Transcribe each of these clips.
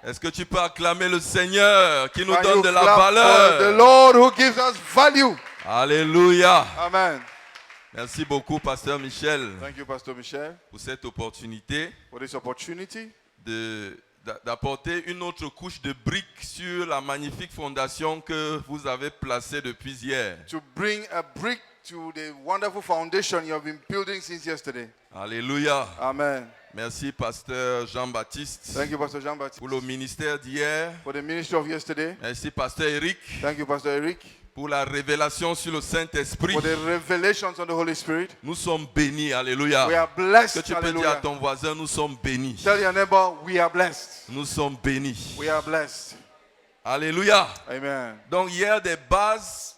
Est-ce que tu peux acclamer le Seigneur qui nous Can donne you de la clap for the valeur? Lord who gives us value? Alléluia. Amen. Merci beaucoup, Pasteur Michel, Thank you, Pastor Michel, pour cette opportunité for this opportunity d'apporter une autre couche de briques sur la magnifique fondation que vous avez placée depuis hier. to bring a brick to the wonderful foundation you have been building since yesterday. Alléluia. Amen. Merci, Pasteur Jean-Baptiste, Thank you, Pastor Jean-Baptiste, pour le ministère d'hier. for the ministry of yesterday. Merci, Pasteur Eric, Thank you, Pastor Eric, pour la révélation sur le Saint-Esprit. for the revelations on the Holy Spirit. Nous sommes bénis. Alléluia. We are Que blessed. tu peux dire à Hallelujah. ton voisin, nous sommes bénis. Tell your neighbor, we are blessed. Nous sommes bénis. We are blessed. Alléluia. Amen. Donc hier, des bases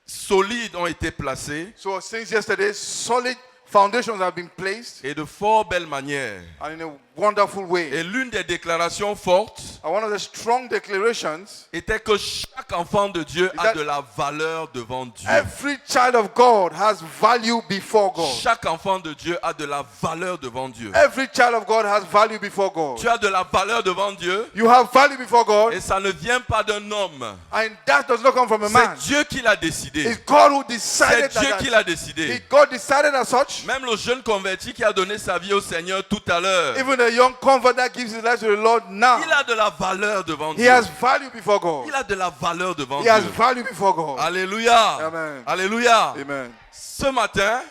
solides ont été placées So since yesterday, solid foundations have been placed, et de fort belles manières. and in a wonderful way. Et l'une des déclarations fortes And one of the strong declarations, était que chaque enfant de Dieu a that de la valeur devant Dieu. every child of God has value before God. Chaque enfant de Dieu a de la valeur devant Dieu. Every child of God has value before God. Tu as de la valeur devant Dieu You have value before God, et ça ne vient pas d'un homme. and that does not come from a man. C'est Dieu qui l'a décidé. It's God who C'est decided Dieu qui that. l'a décidé. God decided as such. Même le jeune converti qui a donné sa vie au Seigneur tout à l'heure, Even a young convert that gives his life to the Lord now, il a de la valeur devant he Dieu. has value before God. Il a de la valeur devant He Dieu. has value before God. Alléluia. Amen. Alléluia. Amen. Ce matin,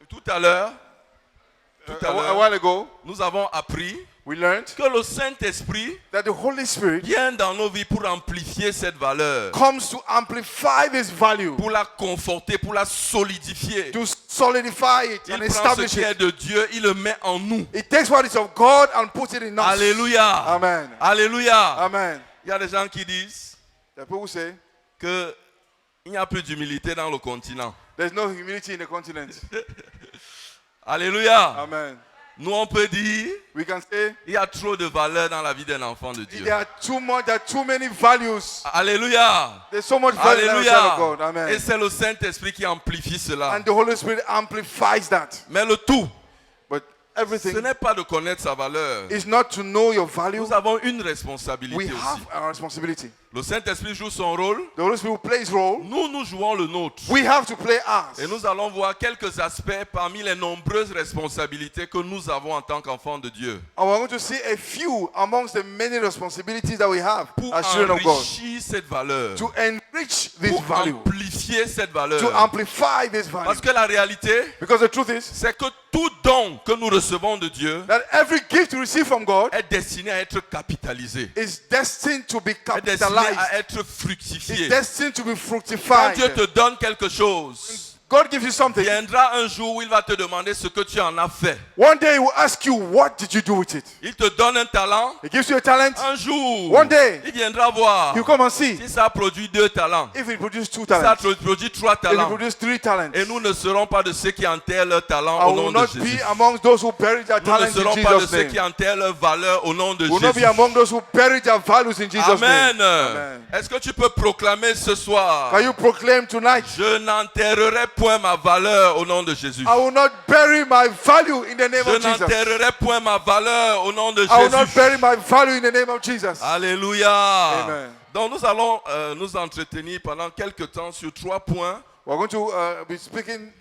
tout à l'heure, A while ago, nous avons appris we learned que le Saint-Esprit that the Holy Spirit vient dans nos vies pour amplifier cette valeur, comes to amplify this value, pour la conforter, pour la solidifier. to solidify it Il and prend ce establish qui est it. de Dieu, il le met en nous. It takes what is of God and puts it in us. Alléluia. Amen. Alléluia. Amen. Il y a des gens qui disent The people who say qu'il n'y a plus d'humilité dans le continent. there's no humility in the continent. Alléluia. Amen. Nous, on peut dire We can say il y a trop de valeur dans la vie d'un enfant de Dieu. there are too many values. Alléluia. There's so much value in the child of Alléluia. God. Amen. Et c'est le Saint-Esprit qui amplifie cela. And the Holy Spirit amplifies that. Mais le tout, But ce everything n'est pas de connaître sa valeur. is not to know your value. Nous avons une We responsabilité have aussi. our responsibility. Le Saint-Esprit joue son rôle. The Holy Spirit plays role. Nous jouons le nôtre. We have to play ours. Et nous allons voir quelques aspects parmi les nombreuses responsabilités que nous avons en tant qu'enfants de Dieu. And we're going to see a few amongst the many responsibilities that we have Pour as children of God enrichir cette valeur. to enrich this Pour value, amplifier cette valeur. to amplify this value. Parce que la réalité, Because the truth is c'est que tout don que nous recevons de Dieu that every gift you receive from God est destiné à être capitalisé. is destined to be Est destiné à capitalized. être fructifié. It's destined to be Quand fructified. Dieu te donne quelque chose, God gives you something. viendra un jour où il va te demander ce que tu en as fait. One day he will ask you, what did you do with it? Il te donne un talent. He gives you a talent. Un jour, One day, il viendra voir you come and see si ça produit 2 talents, if it produces 2 si ça talents, produit 3 if it talents. produces 3 talents. Et nous ne serons pas de ceux qui enterrent leur talent I au will nom de not Jésus. be amongst those who bury their Nous ne talents in serons pas de Jesus' ceux qui name. enterrent leur valeur au nom de We will not be Jésus. among those who bury their values in Jesus' Amen. name. Amen. Est-ce que tu peux proclamer ce soir? Can you proclaim tonight, Je n'enterrerai point ma valeur au nom de Jésus. I will not bury my value in the name Je of Jesus. n'enterrerai point ma valeur au nom de I will not Jésus. bury my value in the name of Jesus. Alléluia. Amen. Donc nous allons nous entretenir pendant quelques temps sur 3 points We're going to be speaking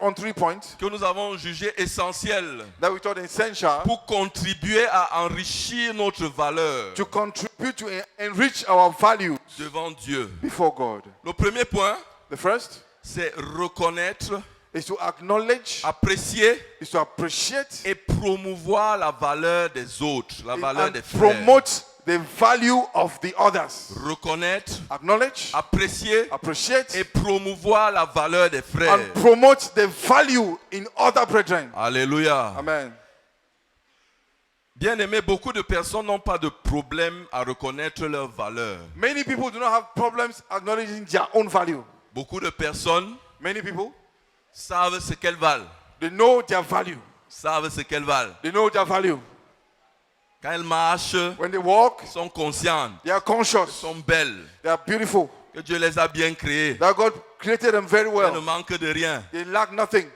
on 3 points que nous avons jugés essentiels that we thought essential pour contribuer à enrichir notre valeur to contribute to enrich our value devant Dieu. before God. Le premier point, The first c'est reconnaître, is to acknowledge, apprécier is to appreciate, et promouvoir la valeur des autres, la valeur and des frères. promote the value of the others. Reconnaître, Acknowledge, apprécier appreciate, et promouvoir la valeur des frères. and promote the value in other brethren. Alléluia. Amen. Bien aimé, beaucoup de personnes n'ont pas de problème à reconnaître leur valeur. Many people do not have problems acknowledging their own value. Beaucoup de personnes Many people, savent ce qu'elles valent. they know their value. Savent ce qu'elles valent. They know their value. Quand elles marchent, When they walk, sont conscientes, they are conscious. sont belles, They are beautiful. que Dieu les a bien créées. That God created them very Elles ne well. manquent de rien. They lack nothing.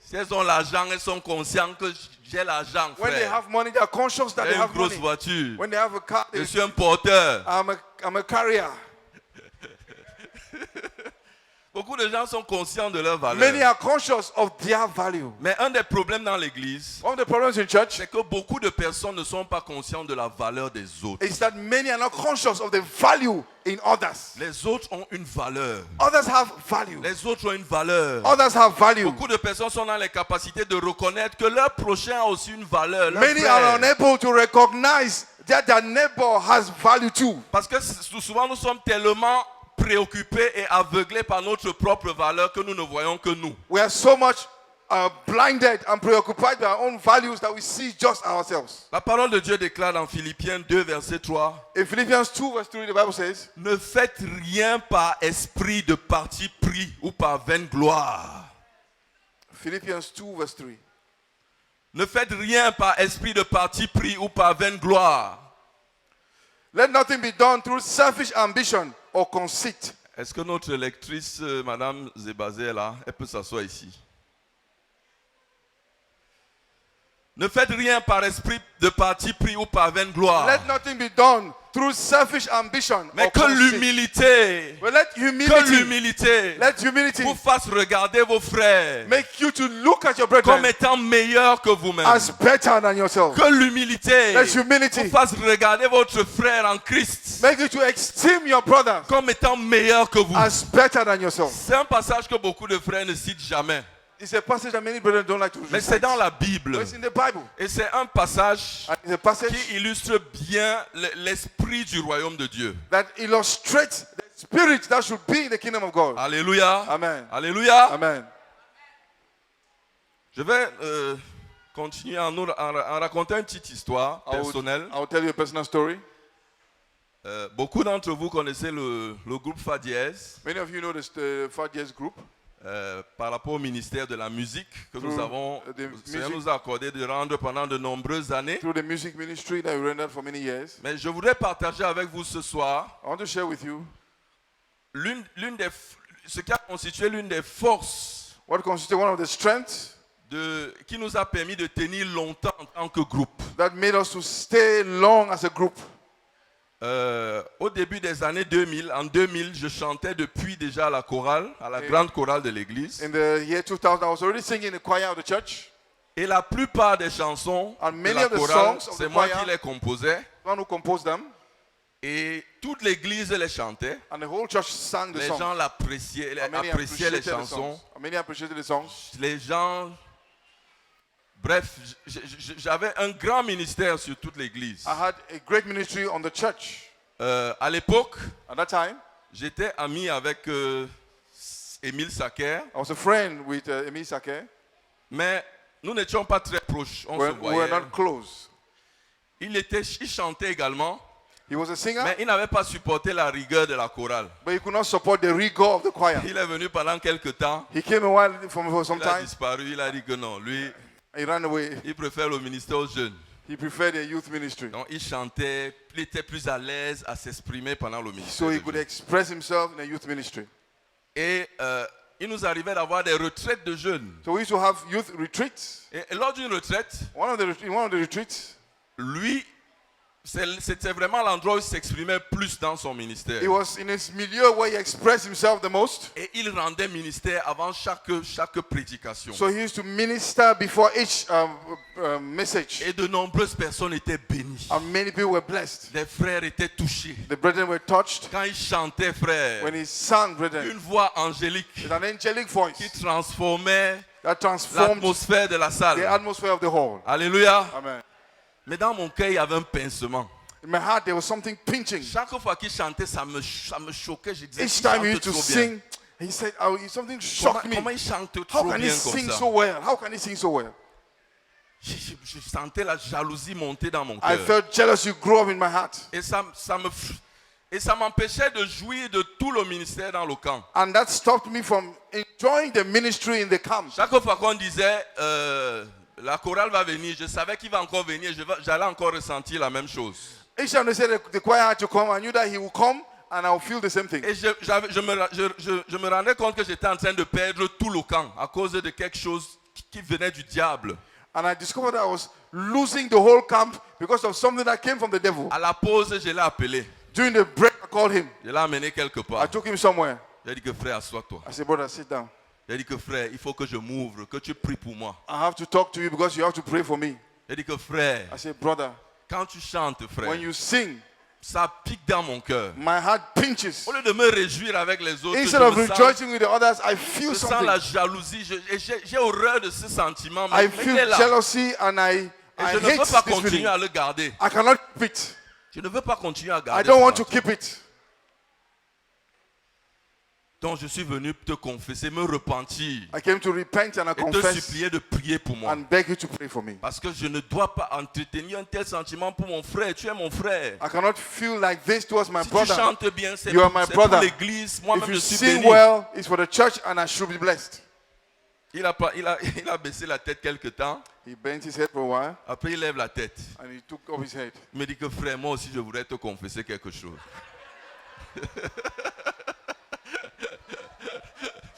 Si elles ont l'argent, elles sont conscientes que j'ai l'argent, When they frère. have money, they are conscious that J'ai they une have grosse money. voiture. When they have a car, Je they, suis un porteur. I'm a carrier. Beaucoup de gens sont conscients de leur Many valeur. are conscious of their value. Mais un des problèmes dans l'église, One of the problems in church c'est que beaucoup de personnes ne sont pas conscientes de la valeur des autres. is that many are not conscious of the value in others. Les autres ont une valeur. Others have value. Les autres ont une valeur. Others have value. Beaucoup de personnes sont dans les capacités de reconnaître que leur prochain a aussi une valeur. leur Many frère. are unable to recognize that their neighbor has value too. Parce que souvent nous sommes tellement préoccupés et aveuglés par notre propre valeur que nous ne voyons que nous. We are so much blinded and preoccupied by our own values that we see just ourselves. La parole de Dieu déclare dans Philippiens 2, verset 3, In Philippians 2 verse 3, the Bible says, ne faites rien par esprit de parti pris ou par vaine gloire. Philippians 2 verse 3. Ne faites rien par esprit de parti pris ou par vaine gloire. Let nothing be done through selfish ambition or conceit. Est-ce que notre lectrice, Madame Zébazé, est là? Elle peut s'asseoir ici. Ne faites rien par esprit de parti pris ou par vaine gloire. Let nothing be done through selfish ambition Mais or que conceit. l'humilité, But let humility, let humility vous fasse regarder vos frères make you to look at your comme brethren étant meilleurs que vous-même. as better than yourself. Que l'humilité Let humility vous fasse regarder votre frère en Christ make you to esteem your brother comme étant meilleur que vous. as better than yourself. C'est un passage que beaucoup de frères ne citent jamais. It's a passage that many brethren don't like to Mais c'est recite. dans la Bible. But it's in the Bible. Et c'est un passage And it's a passage qui illustre bien l'esprit du royaume de Dieu. that illustrates the spirit that should be in the kingdom of God. Alléluia. Amen. Alléluia. Amen. Je vais continuer en racontant une petite histoire personnelle. I will tell you a personal story. Beaucoup d'entre vous connaissez le groupe Fa Dièse Many of you know the 5 Years group. par rapport au ministère de la musique que nous avons, the le Seigneur music- nous a accordé de rendre pendant de nombreuses années. Through the music ministry that we rendered for many years. Mais je voudrais partager avec vous ce soir I want to share with you ce qui a constitué l'une des forces what constituted one of the strengths qui nous a permis de tenir longtemps en tant que groupe. that made us to stay long as a group. Au début des années 2000, en 2000, je chantais depuis déjà à la chorale, à la grande chorale de l'église. In the year 2000, I was already singing in the choir of the church. Et la plupart des chansons And de many la of the chorale, songs of c'est the moi choir- qui les composais. The one who composed them. Et toute l'église les chantait. And the whole church sang the Les songs. gens l'appréciaient, And many appréciaient les appreciated the chansons. songs. And many appreciated the songs. Les gens... Bref, j'avais un grand ministère sur toute l'église. I had a great ministry on the church. À l'époque, At that time, j'étais ami avec Émile Sacker, I was a friend with Emile Sake. mais nous n'étions pas très proches. On se We were voyait. not close. Il chantait également, He was a singer, mais il n'avait pas supporté la rigueur de la chorale. but he could not support the rigor of the choir. Il est venu pendant quelques temps, He came a while for some il a time. disparu, il a dit que non, lui, He ran away. il préfère le ministère aux jeunes. He preferred the youth ministry. Donc il chantait, il était plus à l'aise à s'exprimer pendant le ministère. So he des could jeunes. express himself in the youth ministry. Et il nous arrivait d'avoir des retraites de jeunes. So we used to have youth retreats. Et lors d'une retraite, In one of the retreats, lui, c'était vraiment l'endroit où il s'exprimait plus dans son ministère. it was in his milieu where he expressed himself the most. Et il rendait ministère avant chaque prédication. So he used to minister before each message. Et de nombreuses personnes étaient bénies. And many people were blessed. Des frères étaient touchés. The brethren were touched Quand il chantait, frère, when he sang, brethren. une voix angélique With an angelic voice qui transformait that transformed l'atmosphère de la the salle. atmosphere of the hall. Alléluia. Amen. Mais dans mon cœur, il y avait un pincement. In my heart, there was something pinching. Chaque fois qu'il chantait, ça me choquait. Je disais, Each il time he chante used to trop bien. sing, he said, something shocked me. Comment il chante How trop can he bien sing comme ça? so well? How can he sing so well? Je sentais la jalousie monter dans mon I cœur. felt jealousy grow up in my heart. Et ça m'empêchait de jouir de tout le ministère dans le camp. And that stopped me from enjoying the ministry in the camp. Chaque fois qu'on disait, la chorale va venir, je savais qu'il va encore venir, j'allais encore ressentir la même chose. Each time they said the choir had to come, I knew that he would come and I would feel the same thing. Et je me rendais compte que j'étais en train de perdre tout le camp à cause de quelque chose qui venait du diable. And I discovered that I was losing the whole camp because of something that came from the devil. À la pause, je l'ai appelé. During the break, I called him. Je l'ai amené quelque I part. took him somewhere. J'ai dit que frère, assois-toi. I said, brother, sit down. J'ai dit que frère, il faut que je m'ouvre, que tu pries pour moi. I have to talk to you because you have to pray for me. J'ai dit que frère, I said, brother, quand tu chantes, frère, when you sing, ça pique dans mon cœur. my heart pinches. Au lieu de me réjouir avec les autres, Instead je of me sens, rejoicing with the others, I feel je sens la something. jalousie. J'ai horreur de ce sentiment. Mais I il est feel là. jealousy and I Et je ne hate veux pas this continuer feeling. à le garder. I cannot keep it. Je ne veux pas continuer à I garder. don't ce want to sentiment. keep it. Donc je suis venu te confesser, me repentir I came to repent and I et te confess supplier de prier pour moi. and beg you to pray for me. Parce que je ne dois pas entretenir un tel sentiment pour mon frère. Tu es mon frère. I cannot feel like this towards my Si tu brother. chantes bien, c'est You are pour, my c'est pour brother. l'église. If Moi-même, you je suis sing béni. well, it's for the church and I should be blessed. Il a baissé la tête quelque temps. He bent his head for a while Après, il lève la tête. and he took off his head. Il me dit que frère, moi aussi, je voudrais te confesser quelque chose.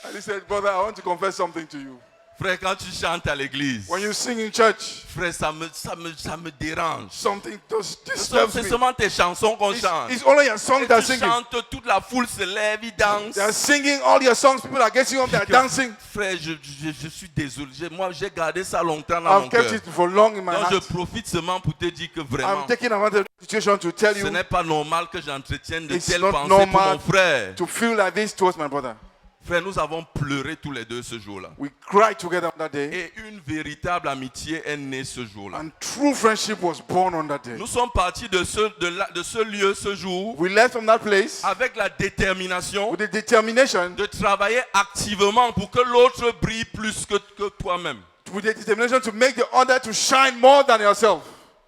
And he said, brother, I want to confess something to you. Frère, quand tu chantes à l'église, When you sing in church, frère, ça me dérange. something just C'est disturbs me. seulement tes chansons qu'on chante. It's only your song Et they're tu singing. chantes, toute la foule se lève, ils dansent. They're singing all your songs. People are getting up, they're dancing. Frère, je suis désolé. Moi, j'ai gardé ça longtemps dans mon I've kept cœur. it for long in my Donc, je heart. profite seulement pour te dire que vraiment, I'm taking advantage of the situation to tell ce you n'est pas normal que j'entretienne de It's telles not pensées pour normal. mon frère. to feel like this towards my brother. Frère, nous avons pleuré tous les deux ce jour-là. We cried together on that day, Et une véritable amitié est née ce jour-là. and true friendship was born on that day. Nous sommes partis de ce lieu ce jour We left from that place avec la détermination with the determination, de travailler activement pour que l'autre brille plus que toi-même. to make the other to shine more than yourself.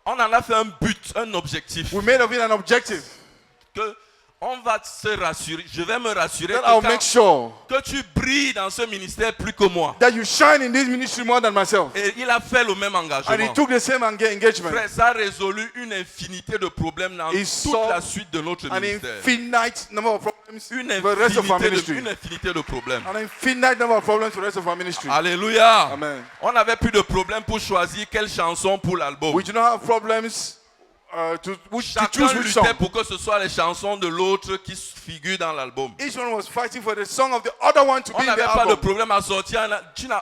On en a fait un but, un objectif. We made of it an objective Que on va se rassurer, je vais me rassurer that I'll que, make sure que tu brilles dans ce ministère plus que moi. that you shine in this ministry more than myself. Et il a fait le même And he engagement. took the same engagement. Frère, ça a résolu une infinité de problèmes dans He toute saw la suite de notre An ministère. infinite number of problems Une for the rest of our infinité, ministry. une infinité de problèmes. An infinite number of problems for the rest of our ministry. Alléluia. Amen. On n'avait plus de problème pour choisir quelle chanson pour l'album. We do not have problems to Chacun choose which song. luttait pour que ce soit les chansons de l'autre qui figurent dans l'album. Each one was fighting for the song of the other one to On be in n'avait the pas de album. problème à sortir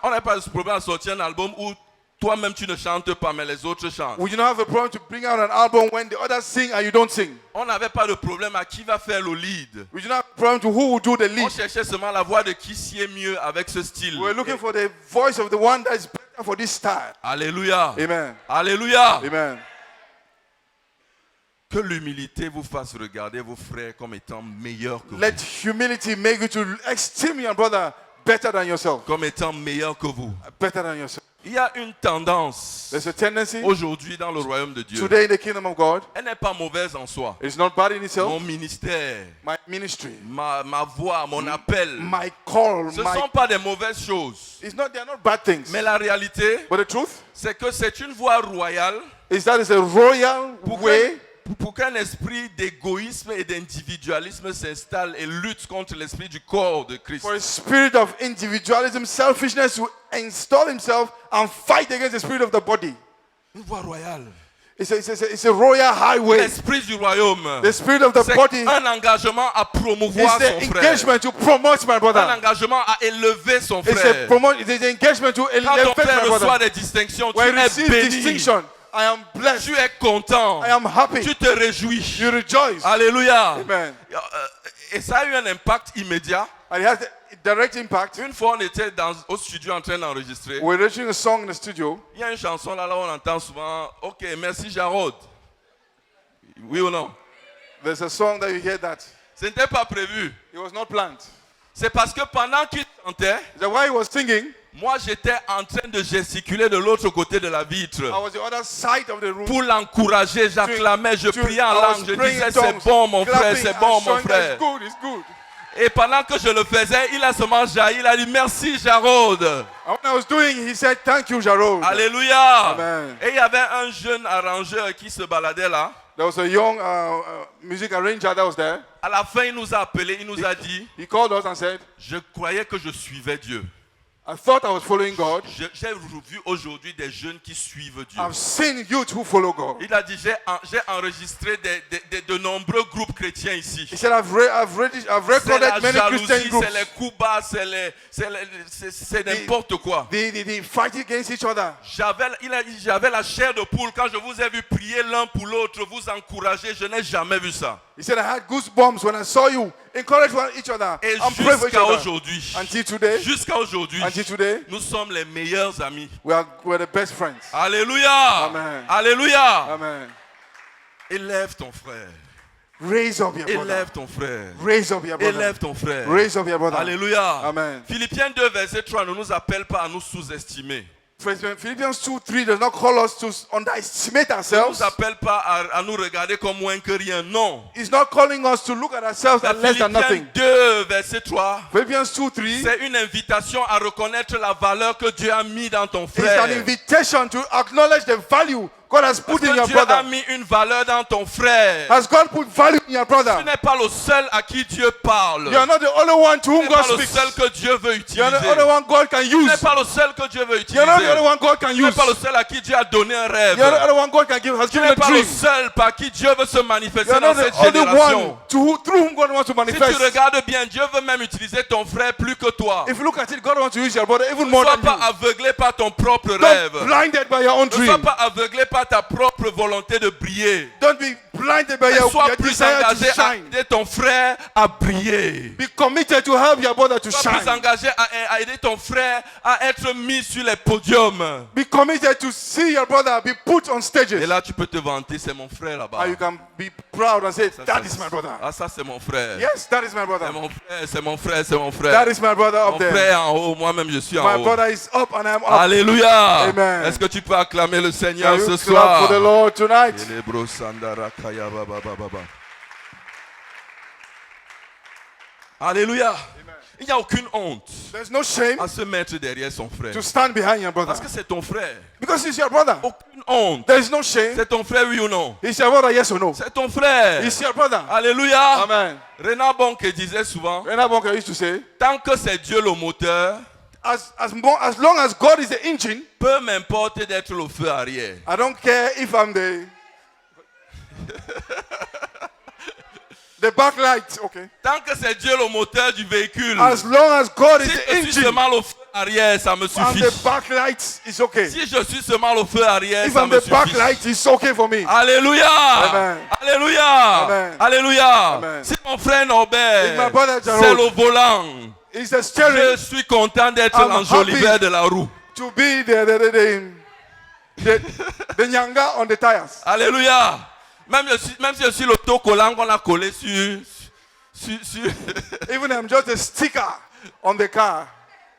on n'avait pas de problème à sortir un album où toi-même tu ne chantes pas mais les autres chantent. We do not have a problem to bring out an album when the others sing and you don't sing. On n'avait pas de problème à qui va faire le lead. We do not have a problem to who will do the On lead. cherchait seulement la voix de qui sied mieux avec ce style. We're looking for the voice of the one that is better for this style. Alléluia. Amen. Alléluia. Amen. Que l'humilité vous fasse regarder vos frères comme étant meilleurs que vous. Let humility make you to esteem your brother better than yourself. Comme étant meilleurs que vous. Better than yourself. Il y a une tendance There's a tendency aujourd'hui dans le royaume de Dieu. today in the kingdom of God. Elle n'est pas mauvaise en soi. It's not bad in Mon itself. ministère, My ministry, ma voix, mon appel, my call, ce ne sont pas des mauvaises choses. they're not bad things. Mais la réalité, But the truth c'est que c'est une voie royale is that it's a royal way pour qu'un esprit d'égoïsme et d'individualisme s'installe et lutte contre l'esprit du corps de Christ. for a spirit of individualism, selfishness to install himself and fight against the spirit of the body. Une voie royale. It's a royal highway. L'esprit du royaume. The spirit of the C'est body un engagement à is promouvoir the son frère. engagement to promote my Un brother. engagement à élever son It's frère. the engagement to Quand ton elevate frère my reçoit brother. des distinctions, tu When I es receive béni. distinction, I am blessed. Tu es content. I am happy. Tu te réjouis. You rejoice. Alléluia. Amen. Et ça a eu un impact immédiat. And it has a direct impact. Une fois, on était au studio en train d'enregistrer. We're reaching a song in the studio. Il y a une chanson là, on entend souvent. Ok, merci Jarod. Oui ou non? There's a song that you hear that. Ce n'était pas prévu. It was not planned. C'est parce que pendant qu'il chantait, Is that why he was singing? moi j'étais en train de gesticuler de l'autre côté de la vitre. I was the other side of the room. Pour l'encourager, j'acclamais, je priais en I was langue, je praying disais in c'est tongues, bon mon frère, clapping c'est and bon mon showing that frère. It's good, it's good. Et pendant que je le faisais, il a seulement jailli, il a dit merci Jarod. And when I was doing, he said, "Thank you, Jarod." Alléluia. Amen. Et il y avait un jeune arrangeur qui se baladait là. There was a young music arranger that was there. À la fin, il nous a appelés, il nous a dit, He called us and said, je croyais que je suivais Dieu. I thought I was following God. J'ai vu aujourd'hui des jeunes qui suivent Dieu. I've seen youth who follow God. Il a dit, j'ai enregistré de nombreux groupes chrétiens ici. He said, I've recorded many Christian groups. C'est les coups bas, c'est n'importe quoi. They fight against each other. J'avais la chair de poule quand je vous ai vu prier l'un pour l'autre, vous encourager. Je n'ai jamais vu ça. He said, I had goosebumps when I saw you encourage each other Et and pray for each jusqu'à other. aujourd'hui, Jusqu'à aujourd'hui, nous sommes les meilleurs amis. we're the best friends. Alléluia. Amen. Alléluia. Amen. Élève ton frère. Raise up your brother. Élève ton frère. Raise up your brother. Élève ton frère. Raise up your brother. Alléluia. Amen. Philippiens 2, verset 3 ne nous appelle pas à nous sous-estimer. Philippians 2:3 does not call us to underestimate Il ne ourselves. nous appelle pas à nous regarder comme moins que rien. Non. He's not calling us to look at ourselves as less than nothing. Philippiens 2, verset 3. Philippians 2:3 C'est une invitation à reconnaître la valeur que Dieu a mis dans ton is frère. an invitation to acknowledge the value God has put in Parce your que Dieu a brother. mis une valeur dans ton frère. Has God put value in your Tu brother? n'es pas le seul à qui Dieu parle. You are not the only one to Tu whom n'es God pas le speaks. seul que Dieu veut You are the only utiliser. one God can Tu n'es use. pas le seul que Dieu veut You utiliser. are not the only one God can Tu n'es use. pas le seul à qui Dieu a donné un rêve. You are the only one God can has Tu given n'es a pas le dream. seul par qui Dieu veut se You manifester are dans not cette the only génération. one through whom God wants to Si tu manifest. regardes bien, Dieu veut même utiliser ton frère plus que toi. If you look at it, God wants to use your brother even Ne more sois than pas you. aveuglé par ton propre Don't rêve. be blinded by your own Ne sois dream. pas aveuglé par ta propre volonté de briller. Don't be blinded by Mais your sois plus desire to engagé à shine. aider ton frère à briller. Be committed to help your brother to Sois plus shine. engagé à aider ton frère à être mis sur les podiums. Be committed to see your brother be put on Et stages. là, tu peux te vanter, c'est mon frère là-bas. And you can be proud and say, Ça, that ça, is my brother. Ah, ça, c'est mon frère. Yes, that is my C'est brother. mon frère, c'est mon frère, c'est mon frère. That is my brother Mon up there. frère est en haut, moi-même je suis en My haut. brother is up and I'm up. Alléluia. Amen. Est-ce que tu peux acclamer le Seigneur Can ce you clap for the soir? Lord tonight? Elebro sandara kaya ba ba ba ba ba. Alléluia. Il n'y a aucune honte There's no shame à se mettre derrière son frère. to stand behind your brother. Parce que c'est ton frère. Because he's your brother. Aucune honte. There's no shame. C'est ton frère, oui ou non? He's your brother, yes or no? C'est ton frère. He's your brother. Alléluia. Amen. Renard Bonke disait souvent, Renard Bonke used to say, tant que c'est Dieu le moteur, as long as God is the engine, peu m'importe d'être le feu arrière. I don't care if I'm the backlight, okay. Tant que c'est Dieu le moteur du véhicule, As long as God is si the je suis engine seulement le feu arrière, ça me and suffit. the backlight is okay. Si je suis seulement le feu arrière, If ça I'm me the suffit. backlight, it's okay for me. Alléluia. Amen. Alléluia. Amen. Alléluia. Amen. Si mon frère Norbert, If my brother c'est Jarrod le volant, is the je steering suis content d'être I'm l'enjoliveur de la roue. to be the nyanga on the tires. Alléluia. Même si je suis l'autocollant qu'on a collé sur Even I'm just a sticker on the car.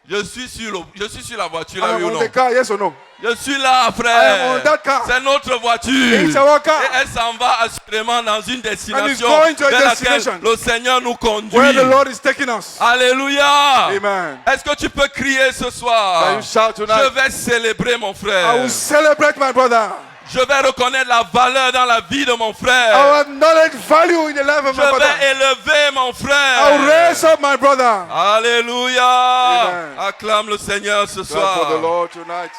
je suis sur la voiture là, I'm oui ou on non? the car, yes or no? Je suis là, I am frère. on that car. C'est notre voiture. It's our car. Et elle s'en va assurément dans une destination going to a vers laquelle destination. le Seigneur nous conduit. Where the Lord is taking us. Alléluia. Amen. Est-ce que tu peux crier ce soir? Can you shout Je tonight? vais célébrer mon I frère. will celebrate my brother. Je vais reconnaître la valeur dans la vie de mon I frère. will acknowledge value in the life of Je my brother. vais élever mon I will frère. raise up my brother. Alléluia. Amen. Acclame le Seigneur ce Clap for the soir. Lord tonight.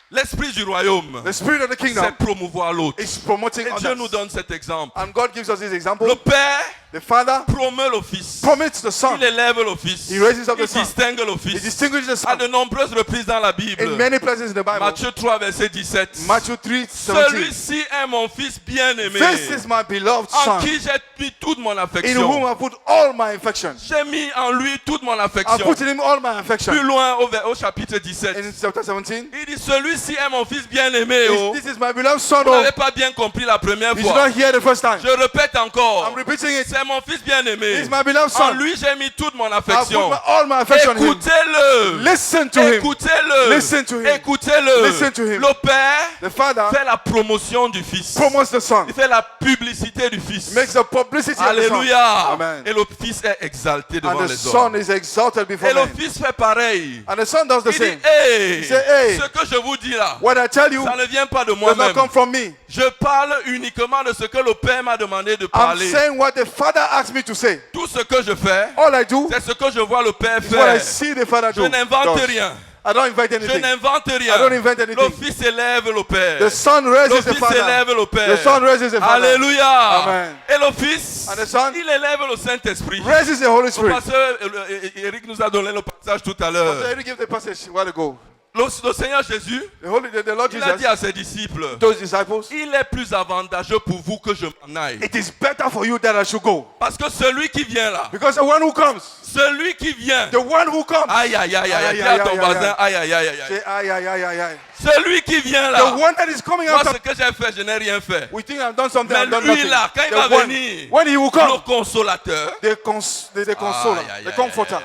L'esprit du royaume, The spirit of the kingdom c'est promouvoir l'autre. is promoting Et Dieu nous others. donne cet exemple. And God gives us this example. Le Père The Father promeut le Fils. promotes the Son. Il élève le Fils. He raises up the Il Son. distingue le He Fils. distinguishes the À Son de nombreuses reprises dans la Bible. in many places in the Bible. Matthieu 3, verset 17. Matthew 3:17. Celui-ci est mon Fils bien-aimé, This is my beloved en Son, qui j'ai mis toute mon in whom affection. I put all my affection. J'ai mis en lui toute mon I affection. put in him all my Plus affection. loin au chapitre 17. In chapter 17, Il dit, celui-ci est mon Fils bien-aimé. Oh. this is my beloved Son. Vous Oh, n'avez pas bien compris la première you did fois. not hear the first time. Je répète encore. I'm repeating it. C'est mon Fils bien-aimé. He's my beloved En Son. lui, j'ai mis toute mon I put affection. all my affection in him. Écoutez-le. Listen to him. Écoutez-le. Listen to him. Écoutez-le. Listen to him. Le Père The Father fait la promotion du Fils. promotes the Son. Il fait la publicité du Fils. Makes the publicity of the Son. Alléluia. Amen. Et le Fils est exalté devant And the les Son hommes. is exalted before Et le men. Fils fait pareil. And the Son does the Il dit, same. hey, He said, hey, ce que je vous dis là, what I tell you ça ne vient pas de does not moi-même. come from me. Je parle uniquement de ce que le Père m'a demandé de I'm parler. saying what the Father asked me to say, Tout ce que je fais, all I do c'est ce que je vois le Père is what I faire. see the Father Je do. n'invente does. rien. I don't invent Je anything. n'invente I rien. don't invent anything. Le Fils élève le Père. The Son Le raises the Fils élève Father. le Père. The Son raises the Father. Alléluia. Amen. Et le Fils, And the Son il élève le Saint-Esprit. raises the Holy Le Spirit. pasteur Eric nous a donné le passage tout à l'heure. Pastor Eric gave the passage a while ago. Le Seigneur Jésus, The Lord il a dit Jesus, à ses disciples, those disciples, il est plus avantageux pour vous que je m'en aille. it is better for you that I should go. Parce que celui qui vient là, Because the one who comes, celui qui vient, the one who comes, aïe aïe aïe aïe, dis à ton voisin, aïe aïe aïe aïe. say, aye, aye, aye, aye, aye. Celui qui vient The là, one that is coming moi after, ce que j'ai fait, je n'ai rien fait. we think I've done something, Mais I've done lui nothing. là, quand il The va one, venir, when he will le come, consolateur, the consoler, Aye, aïe, the aïe, comforter,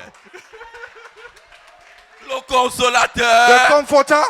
le consolateur. the comforter.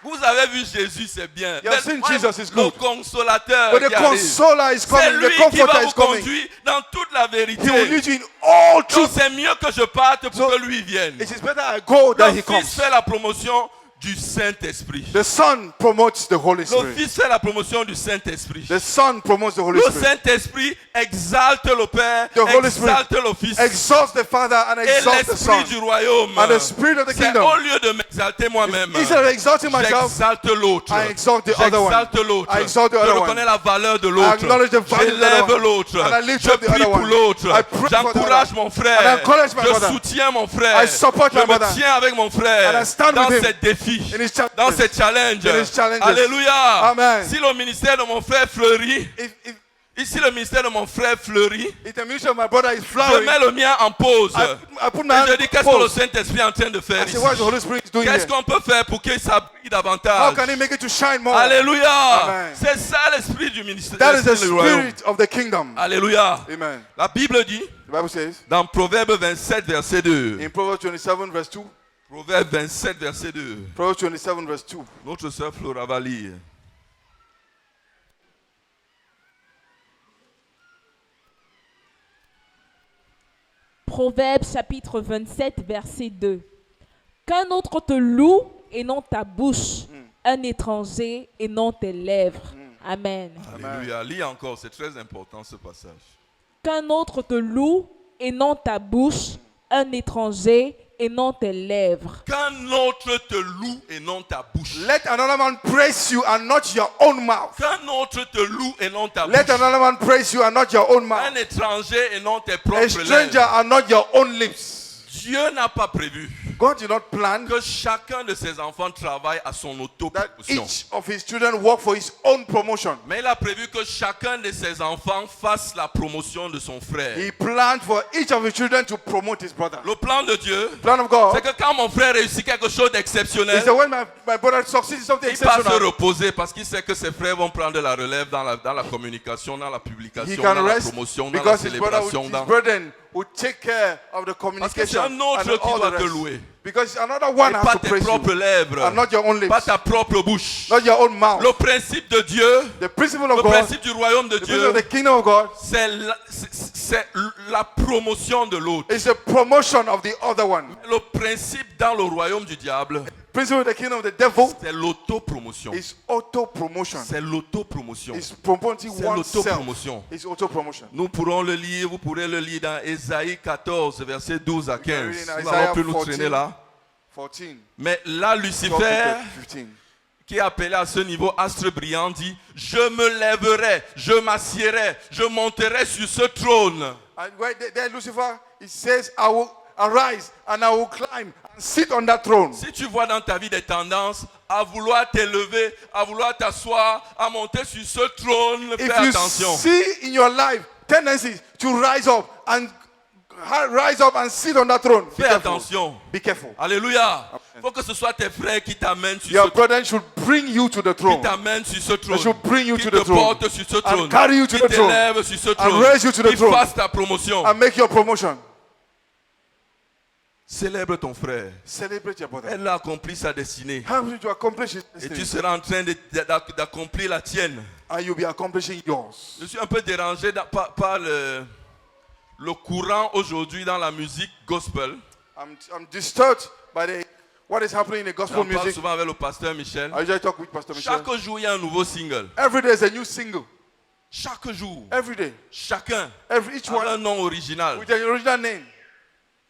Vous avez vu Jésus, c'est bien. You have seen Jesus is Le good. consolateur But the qui arrive, consoler is c'est coming, lui the qui va comforter vous is coming. conduire dans toute la vérité. He will lead you in all Donc truth. c'est mieux que je parte pour So, que lui vienne. It is better I go than Le he Fils comes. fait la promotion du Saint-Esprit. The Son promotes the Holy Le Spirit. Fils fait la promotion du Saint-Esprit. The Son promotes the Holy Le Spirit. Saint-Esprit exalte le Père, The Holy Spirit exalte le Fils. exalts the Father and Et exalts the Son. l'Esprit du royaume, And the Spirit of the c'est kingdom. au lieu de m'exalter moi-même, Instead of exalting myself, j'exalte l'autre. I exalt the other one. J'exalte l'autre. I exalt the Je other one. reconnais la valeur de I l'autre. acknowledge the value of the other J'élève one. l'autre. And I lift Je up the prie other pour one. l'autre. I pray for the J'encourage other. mon And I frère. encourage my brother. Je soutiens mon frère. I support Je my me brother. tiens avec mon frère And I stand dans with him ces défis, in his challenges. dans ces challenges. In his challenges. Alléluia. Amen. Si le ministère de mon frère fleurit, If ici le ministère de mon frère fleurit, the ministry of my brother is je flowering, mets le mien en pause. I put my Et hand je dis, qu'est-ce que le pause. Saint-Esprit est en train de faire I ici? say, what is the Holy Spirit doing Qu'est-ce here? qu'on peut faire pour qu'il s'appuie How davantage? can he make it to shine more? Alléluia. Amen. C'est ça l'esprit du ministère. That is the l'esprit du royaume. spirit of the kingdom. Alléluia. Amen. La Bible dit, The Bible says dans Proverbe 27, verset 2. in Proverbs 27 verse 2. Proverbe 27, verset 2. Proverbs 27 verse 2. Notre sœur Flora va lire. Proverbe chapitre 27, verset 2. Qu'un autre te loue et non ta bouche, un étranger et non tes lèvres. Amen. Alléluia. Lis encore, c'est très important ce passage. Qu'un autre te loue et non ta bouche, un étranger et non tes lèvres. Qu'un autre te loue et non ta bouche. Let another man praise you and not your own mouth. Qu'un autre te loue et non ta Let bouche. another man praise you and not your own Un mouth. étranger et non tes A propres stranger lèvres. and not your own lips. Dieu n'a pas prévu God did not plan que chacun de ses enfants travaille à son that autopromotion. each of his children work for his own promotion. Mais il a prévu que chacun de ses enfants fasse la promotion de son frère. He planned for each of his children to promote his brother. Le plan de Dieu, Plan of c'est God que quand mon frère réussit quelque chose d'exceptionnel, is that when my brother succeeds in something il va se exceptional, reposer parce qu'il sait que ses frères vont prendre la relève dans la communication, dans la he publication, can dans la rest promotion, dans la because his brother, célébration. his dans- burden will take care of the Parce que c'est communication un autre and qui all doit the te rest. louer. Because another one Et has pas to tes praise propres you lèvres, and not your own lips, pas ta propre bouche. not your own mouth. Le principe de Dieu, The principle le of God, principe du royaume de the principle Dieu, of the kingdom of God c'est la promotion de l'autre. is the promotion of the other one. Le principe dans le royaume du diable, Principle of the kingdom of the devil c'est l'autopromotion. is auto-promotion. C'est l'autopromotion. It's promoting C'est oneself. l'autopromotion. It's auto-promotion. Nous pourrons le lire, vous pourrez le lire dans Ésaïe 14, versets 12 à 15. read in Nous Isaiah n'allons plus nous 14. traîner là. 14, Mais là, 12 Lucifer, to 15. qui est appelé à ce niveau astre brillant, dit « Je me lèverai, je m'assierai, je monterai sur ce trône. And right there, Lucifer, he says, I will arise and I will climb and sit on that throne. » Si tu vois dans ta vie des tendances à vouloir t'élever, à vouloir t'asseoir, à monter sur ce trône, fais If you attention. see in your life tendencies to rise up and sit on that throne, be Fais careful. attention. Be careful. Alléluia. Il faut que ce soit tes frères qui t'amènent sur Your ce trône. brethren should bring you to the Qui throne t'amène sur ce trône, They should bring you qui to te the throne porte sur ce trône, carry you to qui the throne t'élève sur ce trône, raise you to the qui throne fasse ta promotion. and make your promotion. Célèbre ton frère. Celebrate your brother. Elle a accompli sa destinée. How did you accomplish his Et tu destiny? seras en train d'accomplir la tienne. And you'll be accomplishing yours. Je suis un peu dérangé par le courant aujourd'hui dans la musique gospel. I'm disturbed by what is happening in the gospel J'en parle music. souvent avec le pasteur Michel. I usually talk with Pastor Michel. Chaque jour, il y a un nouveau single. Every day is a new single. Chaque jour, every day. chacun Each a un one nom original. with the original name.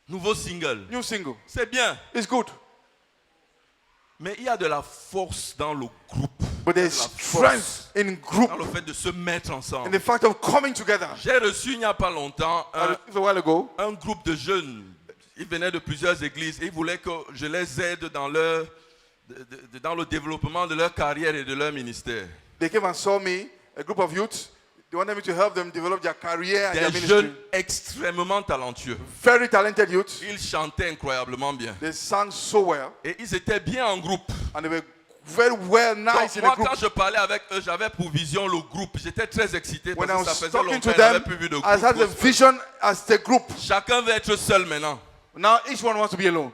Nouveau single. New single. C'est bien. It's good. Mais il y a de la force dans le groupe. But there's La force strength in group, dans le fait de se mettre in ensemble. the fact of coming together. J'ai reçu il n'y a pas longtemps I received a while ago. un groupe de jeunes. Ils venaient de plusieurs églises et ils voulaient que je les aide dans leur dans le développement de leur carrière et de leur ministère. They came and saw me, a group of youths. They wanted me to help them develop their career and their Des ministry. jeunes extrêmement talentueux. Very talented youths. Ils chantaient incroyablement bien. They sang so well. Et ils étaient bien en groupe. And they were very well, Donc, nice in moi, a group. quand je parlais avec eux, j'avais pour vision le groupe. J'étais très excité When I parce que ça was faisait talking longtemps to que je n'avais them, plus vu de I had the groupe. vision as the group. Chacun veut être seul maintenant. Now each one wants to be alone.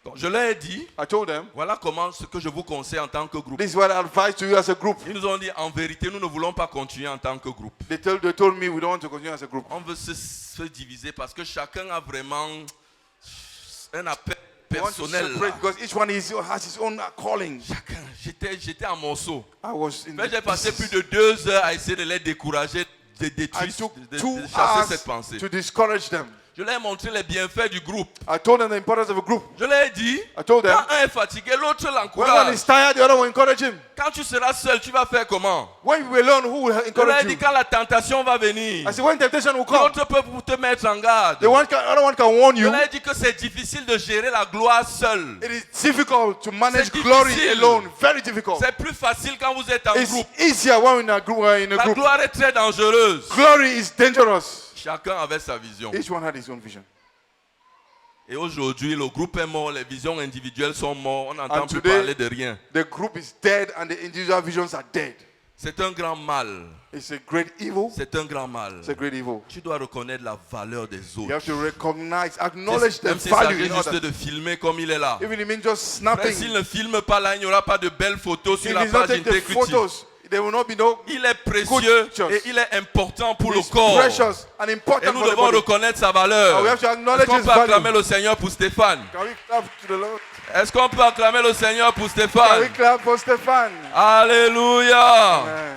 Donc, je leur ai dit, I told them, voilà comment ce que je vous conseille en tant que groupe. this is what I advise to you as a group. Ils nous ont dit, en vérité, nous ne voulons pas continuer en tant que groupe. They told me we don't want to continue as a group. On veut se diviser parce que chacun a vraiment un appel We want to personnel. separate Là. because each one has his own calling. Chacun, j'étais en morceaux. I was in Mais j'ai passé plus pieces. de 2 heures à essayer de les décourager, de I détruire, took de 2 chasser cette hours pensée. to discourage them. Je leur ai montré les bienfaits du groupe. I told them the importance of a group. Je leur ai dit, I told them, quand un est fatigué, l'autre when one l'encourage. is tired, the other will encourage him. Quand tu seras seul, tu vas faire comment? When you will alone, who will Je leur ai encourage dit, you? quand la tentation va venir, I said, when temptation will come, l'autre peut te mettre en garde. the other one can warn Je you. leur ai dit que c'est difficile de gérer la gloire seule. It is difficult to manage C'est glory difficile. alone. Very difficult. C'est plus facile quand vous êtes en It's groupe. easier when we're in a group. La gloire est très dangereuse. Glory is dangerous. Chacun avait sa vision. Each one had his own vision. Et aujourd'hui, le groupe est mort, les visions individuelles sont mortes, on n'entend And plus today- parler de rien. The group is dead and the individual visions are dead. C'est un grand mal. It's a great evil. C'est un grand mal. It's a great evil. Tu dois reconnaître la valeur des You autres. have to recognize, acknowledge the Même si ça value vient in juste others. de filmer comme il est là. Even it means just Frère, snapping. s'il ne filme pas là, il n'y aura pas de belles photos sur If la he's not page take the Integrity. photos, there will not be no. Il est précieux pictures. et il est important pour le It's corps. precious and Et important nous for the devons body. reconnaître sa valeur. And we have to acknowledge Est-ce qu'on his peut value. acclamer le Seigneur pour Stéphane? Can we clap to the Lord? Est-ce qu'on peut acclamer le Seigneur pour Can we Stéphane? clap for Stefan? Alléluia! Amen.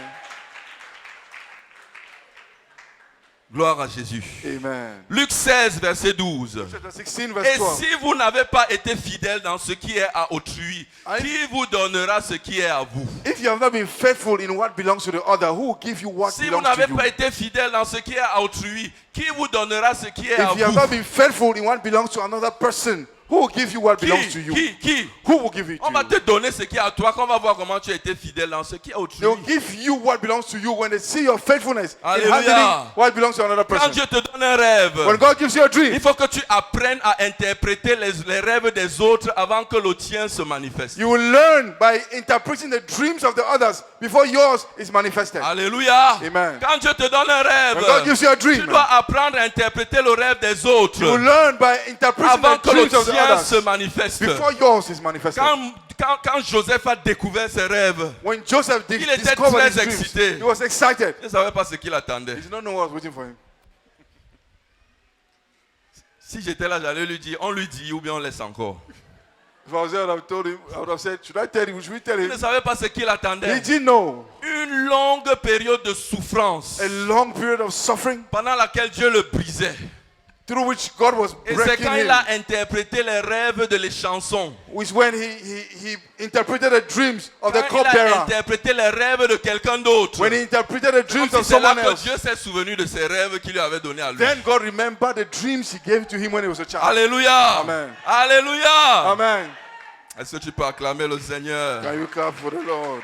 Gloire à Jésus. Amen. Luc 16, verset 12. Chapter 16, verse Et 12. si vous n'avez pas été fidèle dans ce qui est à autrui, qui vous donnera ce qui est à vous? If you have not been faithful in what belongs to the other, who will give you what Si vous belongs n'avez to you? pas été fidèle dans ce qui est à autrui, qui vous donnera ce qui est à If you have vous? not been faithful in what belongs to another person, who will give you what belongs to you? Qui? Who will give it On to va you? te donner ce qui est à toi, qu'on va voir comment tu as été fidèle dans ce qui est à autrui. They will give you what belongs to you when they see your faithfulness in Hallelujah. handling what belongs to another Quand person. Dieu te donne un rêve, When God gives you a il dream, faut que tu apprennes à interpréter les rêves des autres avant que le tien se manifeste. you will learn by interpreting the dreams of the others before yours is manifested. Alléluia. Amen. Quand Dieu te donne un rêve, When God gives you a tu dream, dois apprendre à interpréter le rêve des autres you will learn by interpreting avant the que le dreams of the tien se others manifeste. before yours is manifested. Quand Joseph a découvert ses rêves, When Joseph Il était discovered très his dreams, excité. he was excited. il ne savait pas ce qu'il attendait. He did not know what was waiting for him. Si j'étais là, j'allais lui dire, on lui dit ou bien on laisse encore. If I was there, I would have told him, I would have said, should I tell him? Should we tell Il him? ne savait pas ce qu'il He attendait. didn't know. Une longue période de souffrance A long period of suffering pendant laquelle Dieu le brisait. through which God was Et c'est breaking quand il him. a interprété les rêves de les chansons. Was when he interpreted the dreams of the Quand il a cupbearer. interprété les rêves de quelqu'un d'autre. When he interpreted the dreams Comme of si c'est là someone que else. Dieu s'est souvenu de ses rêves qu'il lui avait donnés à lui. Then God remembered the dreams he gave to him when he was a child. Alléluia. Amen. Alléluia. Amen. Est-ce que tu peux acclamer le Seigneur? Can you clap for the Lord?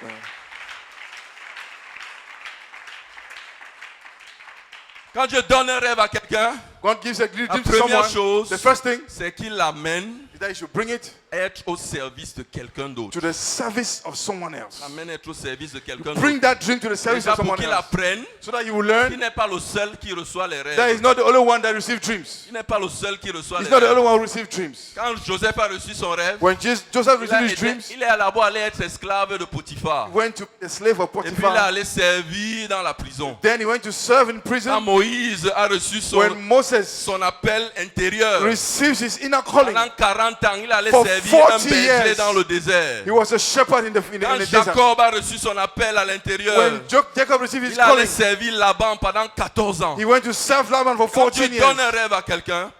Quand Dieu donne un rêve à quelqu'un, God gives a dream la to première someone. chose, The first thing c'est qu'il l'amène is that you should bring it être au service de quelqu'un d'autre. to the service of someone else. L'amène être au service de quelqu'un Bring d'autre. that dream to the service Déjà of pour someone qu'il else. apprenne So that you will qu'il learn n'est pas le seul qui reçoit les that rêves. he's not the only one that receives dreams. Il n'est pas le seul qui reçoit He's les not the only rêves. one who receives dreams. Quand Joseph a reçu son rêve, When Joseph received his dreams, il est d'abord allé être esclave de Potiphar. he went to the slave of Et puis il est Potiphar. allé servir dans la prison. Then he went to serve in Quand prison. Moïse a reçu son When Moses possesses, son appel intérieur. receives his inner calling. Pendant 40 ans, il allait For servir un 40 berger years, dans le désert. He was a shepherd in the Quand desert. Jacob a reçu son appel à l'intérieur, When Jacob received his il allait calling, servir Laban pendant 14 ans. he went to serve Laban for Quand tu 14 donnes years. un rêve à quelqu'un,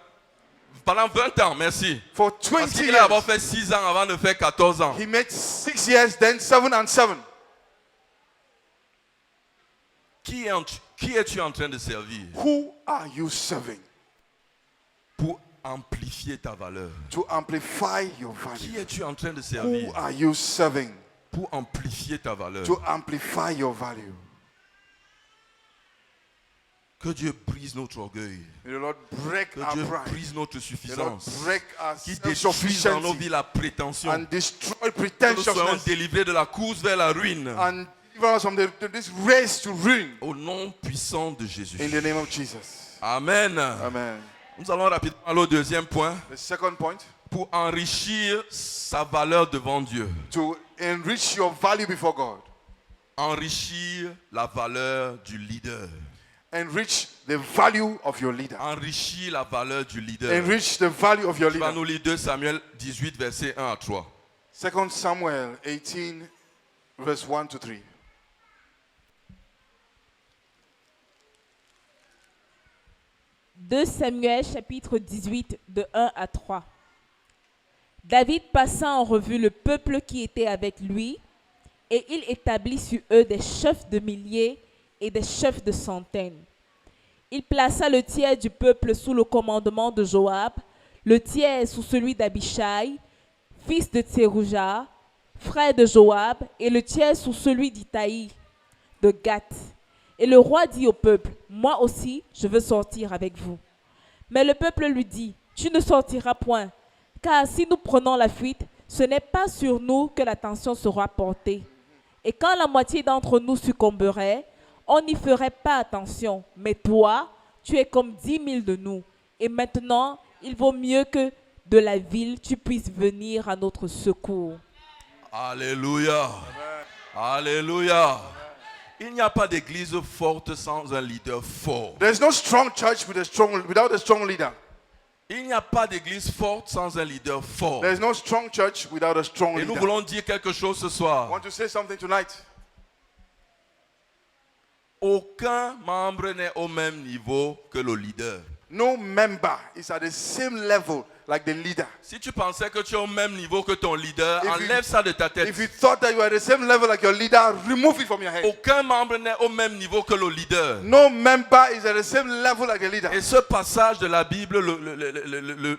pendant 20 ans, merci. For Parce 20 qu'il a d'abord years. fait 6 ans avant de faire 14 ans. He made 6 years, then 7 and 7. Qui es-tu en train de servir Who are you serving pour amplifier ta valeur? to amplify your Qui value? es-tu en train de Who servir are you serving pour amplifier ta valeur? to amplify your value? Que Dieu brise notre orgueil. May the Lord break Que our Dieu pride. brise notre May the Lord suffisance. break our Qui détruise dans nos self-sufficiency vies la prétention. and destroy Que nous soyons pretentiousness délivrés de la course vers la ruine. and deliver us from this race to ruin. Au nom puissant de Jésus. In the name of Jesus. Amen. Amen. Nous allons rapidement aller au deuxième point. The second point, Pour enrichir sa valeur devant Dieu. to enrich your value before God. Enrichir la valeur du leader. Enrich the value of your leader. Enrichir la valeur du leader. Enrich the value of your Tu vas leader. nous lire 2 Samuel 18, versets 1 à 3. 2 Samuel 18, verse 1 to 3. Deux Samuel chapitre 18 de 1 à 3. David passa en revue le peuple qui était avec lui et il établit sur eux des chefs de milliers et des chefs de centaines. Il plaça le tiers du peuple sous le commandement de Joab, le tiers sous celui d'Abishai, fils de Tsérouja, frère de Joab, et le tiers sous celui d'Itaï, de Gath. Et le roi dit au peuple, « Moi aussi, je veux sortir avec vous. » Mais le peuple lui dit, « Tu ne sortiras point, car si nous prenons la fuite, ce n'est pas sur nous que l'attention sera portée. Et quand la moitié d'entre nous succomberait, on n'y ferait pas attention. Mais toi, tu es comme 10 000 de nous. Et maintenant, il vaut mieux que de la ville, tu puisses venir à notre secours. » Alléluia. Alléluia. Il n'y a pas d'église forte sans un leader fort. There is no strong church without a strong leader. Il n'y a pas d'église forte sans un leader fort. There is no strong church without a strong Et nous leader. voulons dire quelque chose ce I soir. want to say something tonight. Aucun membre n'est au même niveau que le leader. No member is at the same level like the leader. Si tu pensais que tu es au même niveau que ton leader, If you- enlève ça de ta tête. If you thought that you were at the same level like your leader, remove it from your head. Aucun membre n'est au même niveau que le leader. No member is at the same level like the leader. Et ce passage de la Bible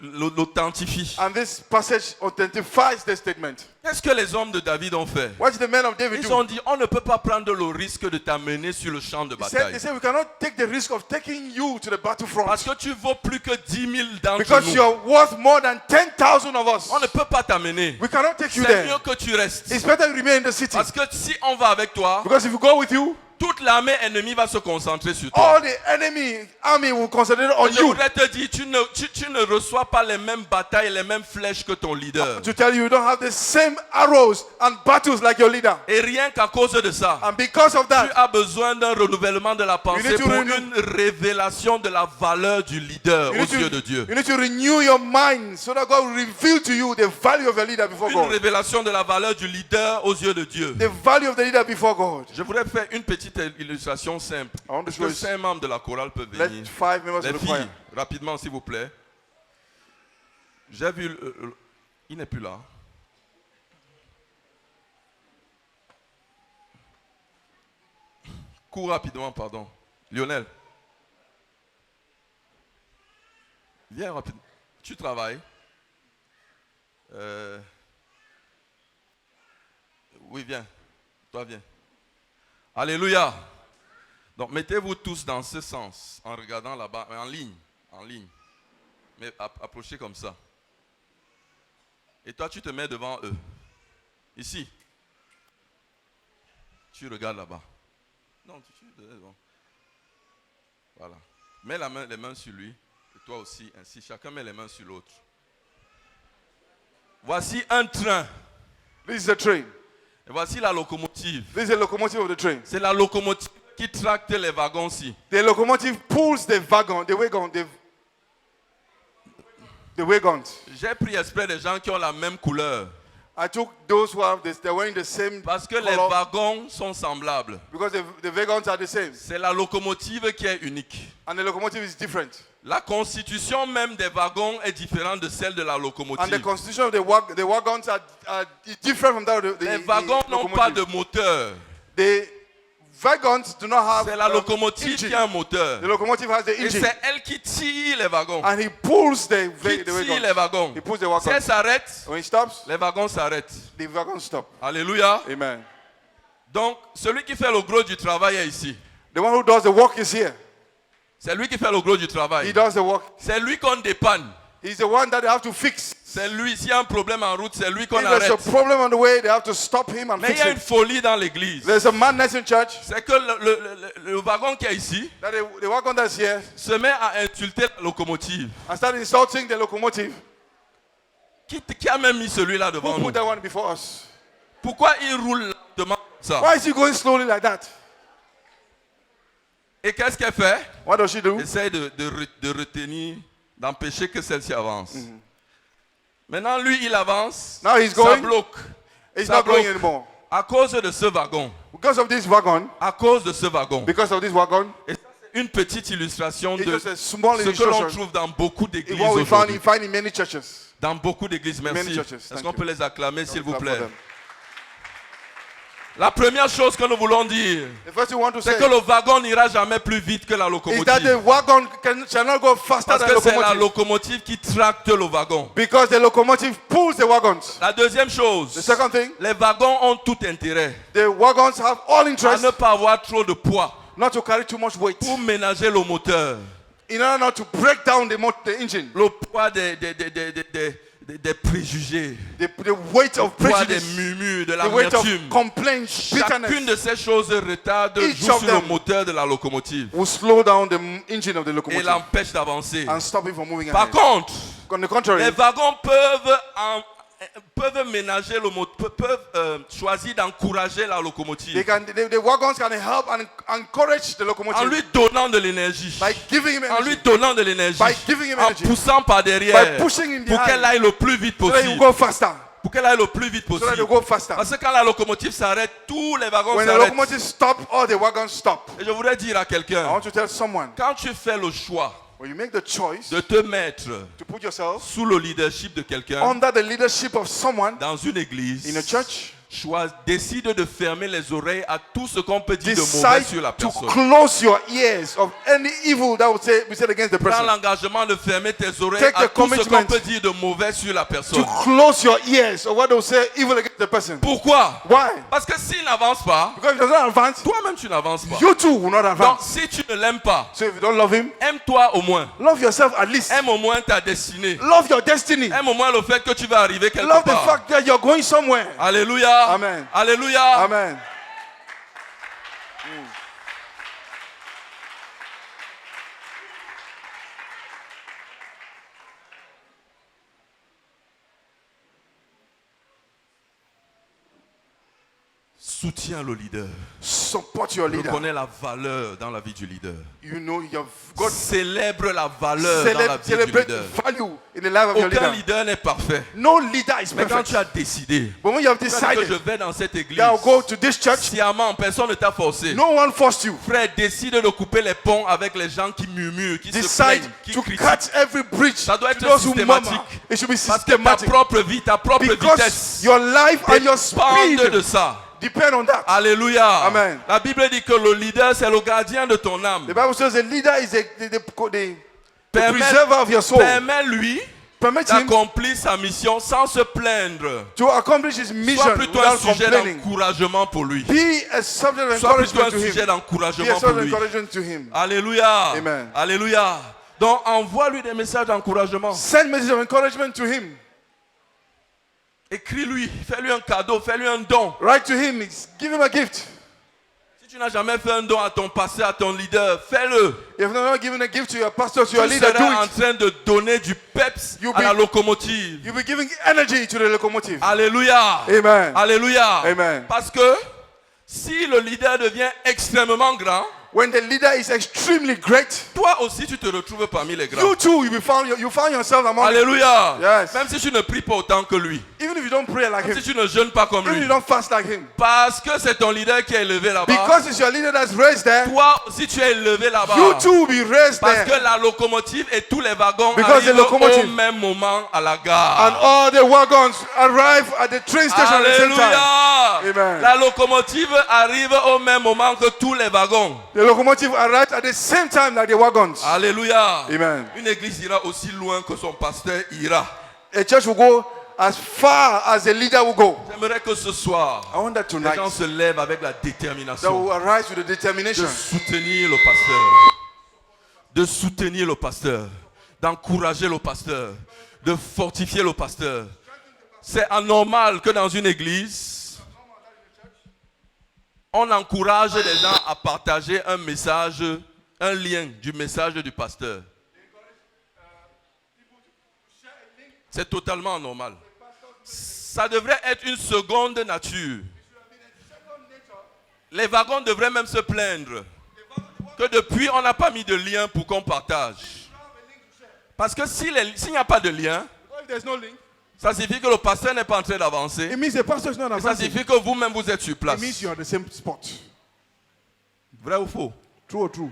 l'authentifie. And this passage authentifies the statement. Qu'est-ce que les hommes de David ont fait? What did the men of David Ils do? ont dit, on ne peut pas prendre le risque de t'amener sur le champ de They bataille. said, we cannot take the risk of taking you to the battlefront. Parce que tu vaux plus que 10 000 d'entre Because nous. you're worth more than 10,000 of us. On ne peut pas t'amener. We cannot take you C'est mieux there. que tu restes. It's better you remain in the city. Parce que si on va avec toi, Because if you go with you, toute l'armée ennemie va se concentrer sur toi. all the enemy army will concentrate on Je you. voudrais te dire, tu ne reçois pas les mêmes batailles, les mêmes flèches que ton leader. To tell you, you don't have the same arrows and battles like your leader. Et rien qu'à cause de ça, And because of tu that, as besoin d'un renouvellement de la pensée need to pour renew- une révélation de la valeur du leader you aux need, yeux de Dieu. you need to renew your mind so that God will reveal to you the value of your leader before Une God. révélation de la valeur du leader aux yeux de Dieu. The value of the leader before God. Je voudrais faire une petite illustration simple. I want to Est-ce show que you- 5 membres de la chorale peuvent Let venir? 5 members Les of the choir. filles, rapidement s'il vous plaît. J'ai vu... il n'est plus là. Cours rapidement, pardon. Lionel. Viens rapidement. Tu travailles. Oui, viens. Toi, viens. Alléluia. Donc, mettez-vous tous dans ce sens, en regardant là-bas, en ligne. En ligne. Mais approchez comme ça. Et toi, tu te mets devant eux. Ici. Tu regardes là-bas. Non, tu devant. Voilà. Mets les mains sur lui. Et toi aussi, ainsi. Chacun met les mains sur l'autre. Voici un train. This is a train. Et voici la locomotive. This is the locomotive of the train. C'est la locomotive qui tracte les wagons-ci. The locomotive pulls the wagon, the wagons. J'ai pris exprès des gens qui ont la même couleur. I took those who have this, they're wearing the same Parce que les color wagons sont semblables. because the wagons are the same. C'est la locomotive qui est unique. And the locomotive is different. La constitution même des wagons est différente de celle de la And the locomotive. constitution of the wagons are different from that of the Les wagons n'ont pas de locomotive. moteur. The wagons do not have C'est la locomotive engine. qui a un moteur. The locomotive has the Et engine. c'est elle qui tire les wagons. And he pulls the Qui tire les wagons. He pulls the Si elle wagons. s'arrête, When he stops, les wagons s'arrêtent. the wagons stop. Alléluia. Amen. Donc, celui qui fait le gros du travail est ici. The one who does the work is here. C'est lui qui fait le gros du He travail. does the work. C'est lui qu'on dépanne. He's the one that they have to fix. C'est lui, s'il y a un problème en route, c'est lui qu'on If there's a arrête. problem on the way, they have to stop him and Mais il fix y a une it. folie dans l'église. There's a madness in church C'est que le wagon qui est ici that the wagon that's here se met à insulter la locomotive. and start insulting the locomotive. Qui a même mis celui-là devant Who nous? put that one before us? Pourquoi il roule lentement comme ça? Why is he going slowly like that? Et qu'est-ce qu'elle fait? What does she do? Essaye de retenir, d'empêcher que celle-ci avance. Maintenant, lui, il avance. Now he's Ça going. bloque. He's Ça not going bloque. anymore. À cause de ce wagon. Because of this wagon, À cause de ce wagon. because of this wagon, Et ça, c'est une petite illustration it's de just a small ce que l'on illustration trouve dans beaucoup d'églises in what we aujourd'hui. find in many churches. Dans beaucoup d'églises, merci. Many churches, Est-ce thank qu'on you. peut les acclamer, s'il vous Clap for plaît? them. La première chose que nous voulons dire, The first thing we want to say c'est que le wagon n'ira jamais plus vite que la is that the locomotive. wagon shall not go faster Parce than que the c'est la locomotive. locomotive qui tracte le wagon. Because the locomotive pulls the wagons. La deuxième The chose, second thing, les wagons ont tout intérêt the wagons have all à interest ne pas avoir trop de poids not to carry too much weight pour ménager le moteur. in order not to break down the engine. Le poids des préjugés, The weight le of poids des prejudice, murmures, de the weight of l'amertume. complaints, Chacune bitterness de ces choses retarde, Each joue of sur le them moteur de la locomotive will slow down the engine of the et locomotive l'empêche d'avancer. and stop it from moving Par ahead. contre, On the contrary, les wagons peuvent ménager le moteur, peuvent choisir d'encourager la locomotive the wagons can help and encourage the en locomotive lui donnant de l'énergie, by giving him en lui energy, donnant de l'énergie, By giving him en energy. poussant par derrière By pushing him pour behind. qu'elle aille le plus vite so that he will possible. go faster. Pour qu'elle aille le plus vite So that he possible. will go faster. Parce que quand la locomotive s'arrête, tous les wagons When the s'arrêtent. locomotive stop, all the wagons stop. Et je voudrais dire à I quelqu'un, want to tell someone, quand tu fais le choix when you make the choice de te mettre to put yourself sous le leadership de quelqu'un under the leadership of someone dans une église, in a church, décide de fermer les oreilles à tout ce qu'on peut dire de mauvais decide sur la to personne. close your ears of any evil that would be said against the Prends person. l'engagement de fermer tes oreilles Take à the tout ce qu'on commitment peut dire de mauvais sur la To personne. close your ears of what they will say evil against the person. Pourquoi? Why? Parce que s'il n'avance pas, Because if it does not advance, toi-même tu n'avances pas. you too will not Donc advance. si tu ne l'aimes pas, So if you don't love him, aime-toi au moins. love yourself at least. Aime au moins ta destinée. Love your destiny. Aime au moins le fait que tu vas arriver quelque Love the part. fact that you're going somewhere. Alléluia. Amen. Alléluia. Amen. Soutiens le leader. Support your leader. Reconnais la valeur dans la vie du leader. You know you've got Célèbre la valeur dans la vie du celebrate leader. value in the life of your Aucun leader. leader n'est parfait. No leader is Mais quand perfect. tu as décidé But when you have que je decided vais dans cette église, that I'll go to this church, sciemment, personne ne t'a forcé. no one forced you. Frère, décide de couper les ponts avec les gens qui murmurent, qui se Decide plaignent, qui to critiquent. cut every bridge Ça doit to être those who murmur. systématique. It should be Parce que ta systematic. propre vie, ta propre Because vitesse your life and your dépendent de speed ça. depend on that. Alléluia. Amen. La Bible dit que le leader, c'est le gardien de ton âme. The Bible says the leader is the Permets- preserver of your soul. Permets-lui Permit him d'accomplir sa mission sans se plaindre. to accomplish his mission Sois plutôt un without sujet complaining. d'encouragement pour lui. Be a subject of Sois plutôt encouragement un to sujet him. Be d'encouragement a pour subject of lui. encouragement to him. Alléluia. Amen. Alléluia. Donc envoie-lui des messages d'encouragement. Send messages of encouragement to him. Écris-lui, fais-lui un cadeau, fais-lui un don. Write to him. Give him a gift. Si tu n'as jamais fait un don à ton passé, à ton leader, fais-le. If you've not given a gift to your pastor, to your Tu leader, do seras en it. train de donner du peps You'll à be- la locomotive. You'll be giving energy to the locomotive. Alléluia. Amen. Alléluia. Amen. Parce que si le leader devient extrêmement grand, When the leader is extremely great, toi aussi tu te retrouves parmi les grands. you too, you found yourself among them. Alléluia. Yes. Même si tu ne pries pas autant que lui. Even if you don't pray like Même him, si tu ne jeûnes pas comme even if lui. you don't fast like him. Parce que c'est ton leader qui est élevé là-bas. Because it's your leader that's raised there, Toi aussi tu es élevé là-bas. you too will be raised Parce there. que la locomotive et tous les wagons Because the arrivent locomotive au même moment à la And gare. all the wagons arrive at the train station at the same time. Alléluia. Amen. La locomotive arrive au même moment que tous les wagons. The locomotive arrived at the same time like the wagons. Alléluia. Amen. Une église ira aussi loin que son pasteur ira. A church will go as far as the leader will go. J'aimerais que ce soir, I want that les tonight gens se lèvent avec la that détermination will arise with the de determination soutenir le pasteur. De soutenir le pasteur. D'encourager le pasteur. De fortifier le pasteur. C'est anormal que dans une église, on encourage les gens à partager un message, un lien du message du pasteur. C'est totalement anormal. Ça devrait être une seconde nature. Les wagons devraient même se plaindre que depuis on n'a pas mis de lien pour qu'on partage. Parce que s'il n'y a pas de lien, if there's no link, ça signifie que le pasteur n'est pas en train d'avancer. it means the pastor is not Et ça advancing. signifie que vous-même vous êtes sur It place. means you are at the same spot. Vrai ou faux? True or true?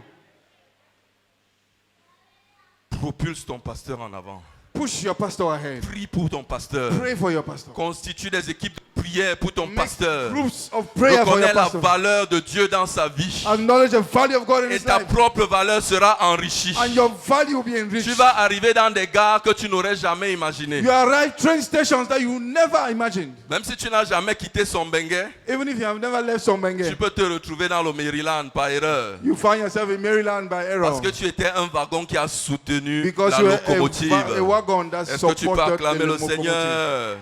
Propulse ton pasteur en avant. Push your pastor ahead. Prie pour ton pasteur. Pray for your pastor. Constitue des équipes de prière pour ton Make pasteur. groups of prayer for Reconnais your la pastor. valeur de Dieu dans sa vie. Acknowledge the value of God in Et his ta life. propre valeur sera enrichie. And your value will be enriched. Tu vas arriver dans des gares que tu n'aurais jamais imaginées. You arrive train stations that you never imagined. Même si tu n'as jamais quitté Sombengue, Even if you have never left Sombenge, tu peux te retrouver dans le Maryland par erreur. you find yourself in Maryland by error. Parce que tu étais un wagon qui a soutenu Because la you are locomotive. a wagon that Est-ce que tu peux supported acclamer the le locomotive. Seigneur?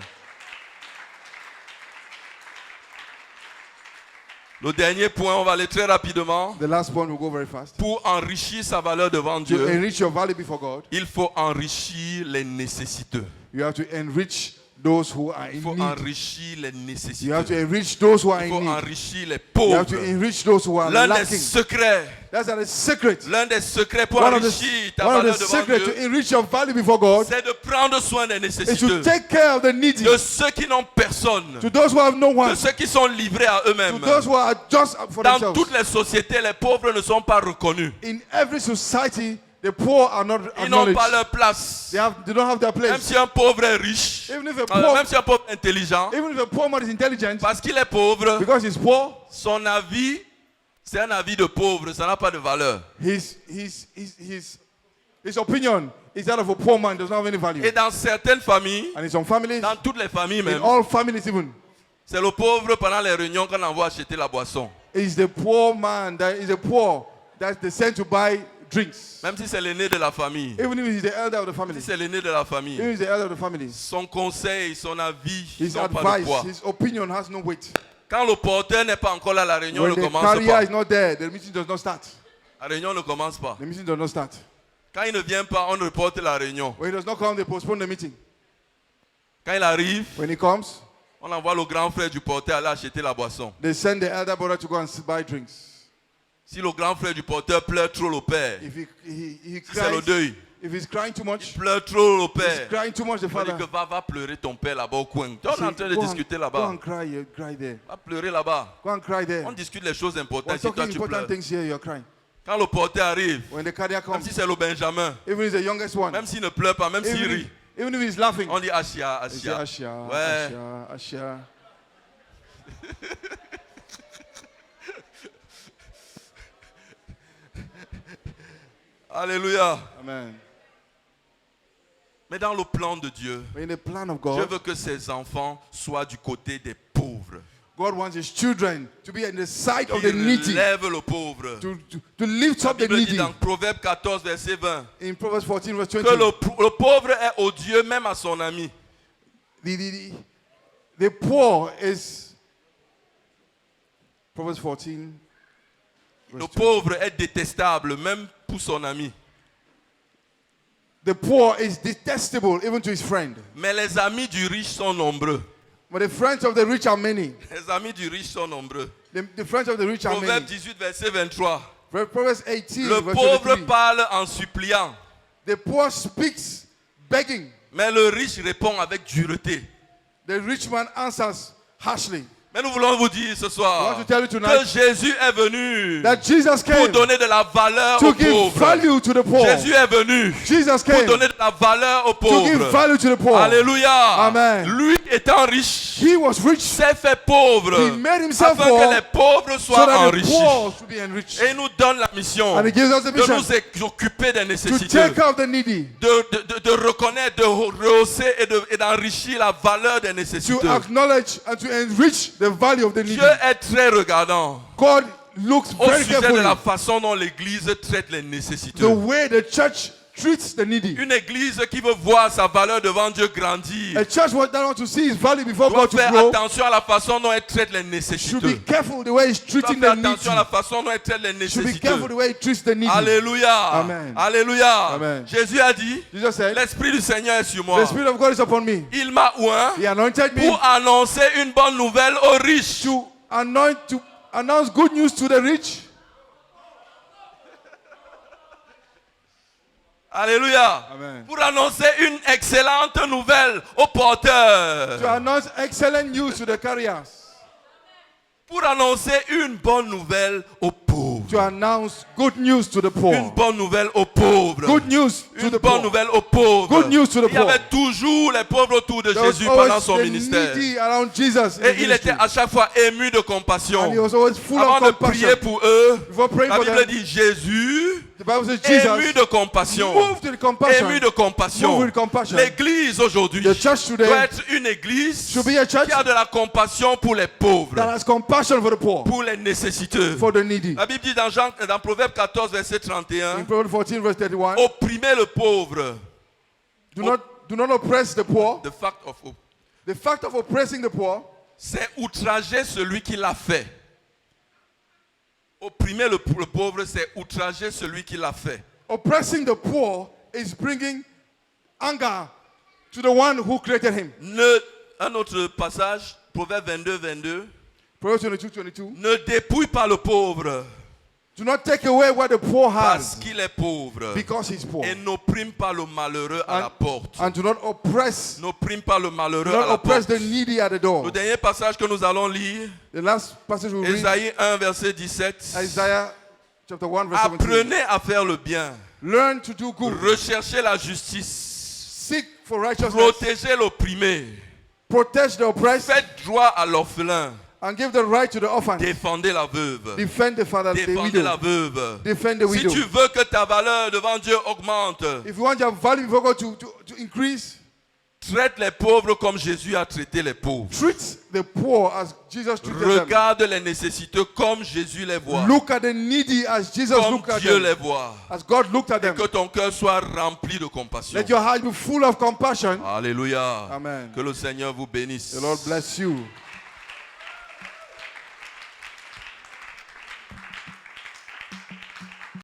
Le dernier point, on va aller très rapidement. The last point will go very fast. Pour enrichir sa valeur devant To Dieu, enrich your value before God, il faut enrichir les nécessiteux. you have to enrich those who are Il in faut need. enrichir les You have to nécessiteux. enrich those who are Il in faut need. enrichir les You have to pauvres. enrich those who are L'un des lacking. secrets, That's the secret. l'un des secrets pour One of enrichir ta the valeur devant secrets to Dieu, enrich your value before God c'est de prendre soin des is nécessiteux. to take care of the needy. De ceux qui n'ont personne. To those who have no De one. ceux qui sont livrés à To eux-mêmes. those who are just for Dans themselves. toutes les sociétés, les pauvres ne sont pas reconnus. In every society, the poor are not Ils n'ont acknowledged. pas leur place. They don't have their Même place. si un pauvre est riche, Even if a poor, même si un pauvre est intelligent, even if a poor man is intelligent, parce qu'il est pauvre, because he's poor, son avis, c'est un avis de pauvre, ça n'a pas de valeur. his opinion is that of a poor man, does not have any value. Et dans certaines familles, And in some families, dans toutes les familles in même, all families even, c'est le pauvre pendant les réunions qu'on envoie acheter la boisson. is the poor man that is a poor that they send to buy drinks. Même si c'est l'aîné de la famille. Even if he's the elder of the family. Si c'est l'aîné de la famille, Even if he's the elder of the family. son conseil, son avis His n'ont pas de advice, poids. his opinion has no weight. Quand le porteur n'est pas encore là, la réunion When ne the commence carrier pas. is not there, the meeting does not start. La réunion ne commence pas. The meeting does not start. Quand il ne vient pas, on reporte la réunion. When he does not come, they postpone the meeting. Quand il arrive, When he comes, on envoie le grand frère du porteur aller acheter la boisson. they send the elder brother to go and buy drinks. Si le grand frère du porteur pleure trop le père, If he si c'est le cries, deuil, if he's crying too much, pleure trop le he's père. crying too much, the On dit father. que va pleurer ton père là-bas au coin. On est en train de Go discuter Go là-bas. and cry there. Va pleurer là-bas. Go and cry there. On discute les choses We're importantes si toi talking tu important pleures. things here, you're crying. Quand le porteur arrive, When the cardiac même comes, si c'est le Benjamin, even if he's the youngest one, même s'il ne pleure pas, même s'il rit, even if he's laughing, on dit Ashia, he says, Ashia. Asha, Ouais. Asha, Asha. Alléluia. Amen. Mais dans le plan de Dieu, But in the plan of je God, veux que ses enfants soient du côté des pauvres. God wants his children to be on the side of the Qu'il needy, lève le pauvre. to lift La up the Bible dit needy. dans Proverbe 14, verset 20, In Proverbs 14, verse 20, que le pauvre est odieux même à son ami. the poor is, Proverbs 14, Le verse 20. pauvre est détestable même pour son ami. The poor is detestable even to his friend. Mais les amis du riche sont nombreux. But the friends of the rich are many. Les amis du riche sont nombreux. The friends of the rich are Proverbe many. 18, verset 23. Proverbs 18, Le verse pauvre 23. parle en suppliant, The poor speaks begging. mais le riche répond avec dureté. The rich man answers harshly. Mais nous voulons vous dire ce I want soir to tell you que tonight Jésus est venu that Jesus pour came donner de la valeur to aux give pauvres. value to the poor. Jésus est venu Jesus pour came donner de la valeur aux to give pauvres. value to the poor. Alléluia. Amen. Lui étant riche, He was rich s'est fait pauvre He made himself afin poor que les pauvres so soient that the enrichis. poor should be enriched. Et il nous donne la mission And he gives us the de mission nous occuper des to nécessités, take care of the needy, de reconnaître, de rehausser et d'enrichir la valeur des to nécessités. acknowledge and to enrich the value of the needy. Dieu est très regardant God looks au very sujet de carefully la façon dont l'Église traite les nécessiteux. the way the church treats the needy. Une Église qui veut voir sa valeur devant Dieu grandir A church that wants to see his value before doit God to faire grow attention à la façon dont elle traite les should nécessiteux. be careful the way he's Doit treating faire the needy. attention à la façon dont elle traite les Should be nécessiteux. careful the way he treats the needy. Alléluia. Amen. Alléluia. Amen. Jésus a dit, Jesus said, l'Esprit du Seigneur est sur moi. the Spirit of God is upon me. Il m'a oint He anointed me pour annoncer une bonne nouvelle aux riches. to announce good news to the rich. Alléluia. Amen. Pour annoncer une excellente nouvelle aux porteurs. To announce excellent news to the carriers. Pour annoncer une bonne nouvelle aux pauvres. To announce good news to the poor. Une bonne nouvelle aux pauvres. Good news to Une the bonne poor. nouvelle aux pauvres. Good news to the Il y avait poor. toujours les pauvres autour de There was Jésus pendant always son the ministère. needy around Jesus in Et the il ministry. était à chaque fois ému de compassion. And he was always full Avant of de compassion. prier pour eux, Before praying la for Bible them, dit Jésus, the Bible says ému Jesus de compassion. moved with compassion. Ému de compassion. Moved with compassion. L'église aujourd'hui The church today doit être une église should be a church qui a de la compassion pour les pauvres, that has compassion for the poor, pour les nécessiteux. for the needy. La Bible dit dans Proverbe 14, verset 31, In Proverbs 14 verse 31, opprimez le pauvre. do not oppress the poor. The fact of The fact of oppressing the poor c'est outrager celui qui l'a fait. Opprimer le pauvre, c'est outrager celui qui l'a fait. Oppressing the poor is bringing anger to the one who created him. Un autre passage, Proverbe 22, 22. Proverbs 22:22. Ne dépouille pas le pauvre Do not take away what the poor parce has qu'il est pauvre. because he's poor. Et n'opprime pas le malheureux à la porte. And do not oppress, N'opprime pas le malheureux do à not la oppress porte. the needy at the door. Le dernier passage que nous allons lire, The last passage we read, Ésaïe 1, verset 17. Isaiah chapter 1 verse 17. Apprenez à faire le bien. Learn to do good. Recherchez la justice. Seek for righteousness. Protégez l'opprimé. Protect the oppressed Faites droit à l'orphelin. and give the right to the orphan. Défendez la veuve. Defend the father, the Défendez la widow. veuve. Defend the Si widow. tu veux que ta valeur devant Dieu augmente, If you want your value before God to increase, traite les pauvres comme Jésus a traité les pauvres. treat the poor as Jesus treated them. Regarde les nécessiteux comme Jésus les voit. Look at the needy as Jesus Comme looked at Dieu them. les voit. As God looked at them. Que ton cœur soit rempli de compassion. Let your heart be full of compassion. Alléluia. Amen. Que le Seigneur vous bénisse. The Lord bless you.